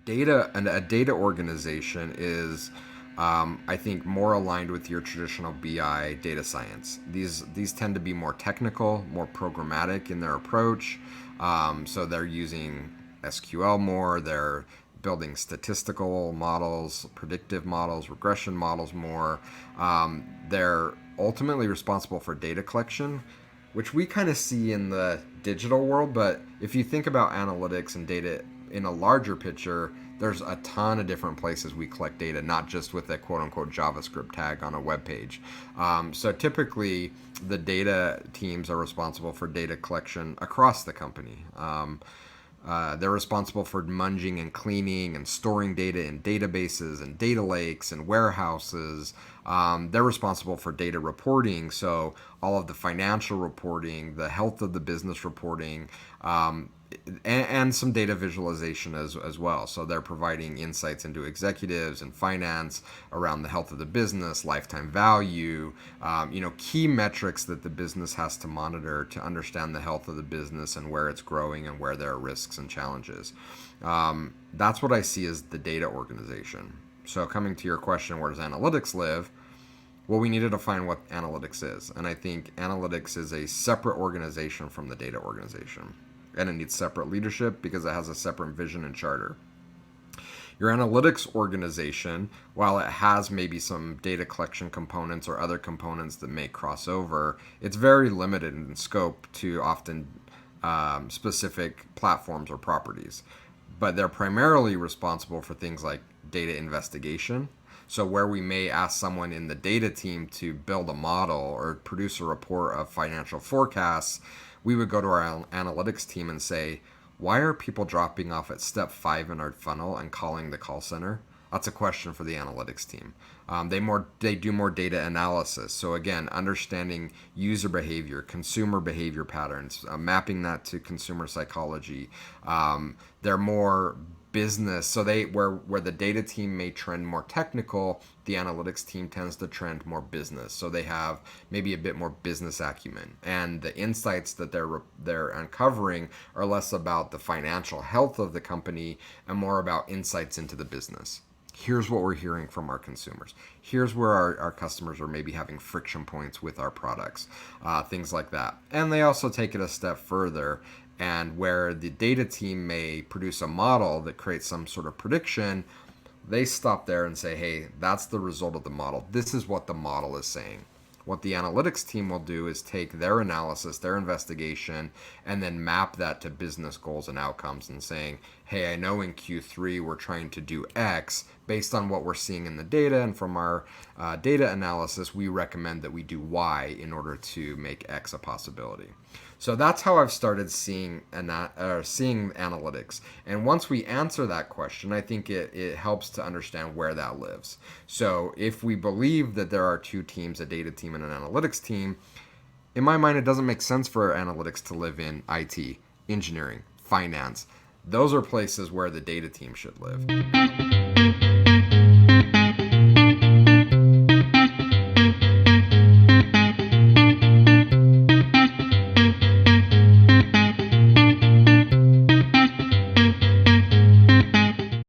Data and a data organization is, I think, more aligned with your traditional BI data science. These tend to be more technical, more programmatic in their approach. So they're using SQL more. They're building statistical models, predictive models, regression models more. They're ultimately responsible for data collection, which we kind of see in the digital world. But if you think about analytics and data in a larger picture, there's a ton of different places we collect data, not just with a quote unquote JavaScript tag on a web page. So typically, the data teams are responsible for data collection across the company. They're responsible for munging and cleaning and storing data in databases and data lakes and warehouses. They're responsible for data reporting, so all of the financial reporting, the health of the business reporting, and some data visualization as well. So they're providing insights into executives and finance around the health of the business, lifetime value, key metrics that the business has to monitor to understand the health of the business and where it's growing and where there are risks and challenges. That's what I see as the data organization. So coming to your question, where does analytics live? Well, we need to define what analytics is. And I think analytics is a separate organization from the data organization. And it needs separate leadership because it has a separate vision and charter. Your analytics organization, while it has maybe some data collection components or other components that may cross over, it's very limited in scope to often specific platforms or properties. But they're primarily responsible for things like data investigation. So where we may ask someone in the data team to build a model or produce a report of financial forecasts, we would go to our analytics team and say, why are people dropping off at step 5 in our funnel and calling the call center? That's a question for the analytics team. They do more data analysis. So again, understanding user behavior, consumer behavior patterns, mapping that to consumer psychology. They're more business. So where the data team may trend more technical, the analytics team tends to trend more business. So they have maybe a bit more business acumen, and the insights that they're uncovering are less about the financial health of the company and more about insights into the business. Here's what we're hearing from our consumers. Here's where our customers are maybe having friction points with our products, things like that. And they also take it a step further, and where the data team may produce a model that creates some sort of prediction, they stop there and say, hey, that's the result of the model. This is what the model is saying. What the analytics team will do is take their analysis, their investigation, and then map that to business goals and outcomes and saying, hey, I know in Q3 we're trying to do X. Based on what we're seeing in the data and from our data analysis, we recommend that we do Y in order to make X a possibility. So that's how I've started seeing analytics. And once we answer that question, I think it helps to understand where that lives. So if we believe that there are two teams, a data team and an analytics team, in my mind, it doesn't make sense for analytics to live in IT, engineering, finance. Those are places where the data team should live.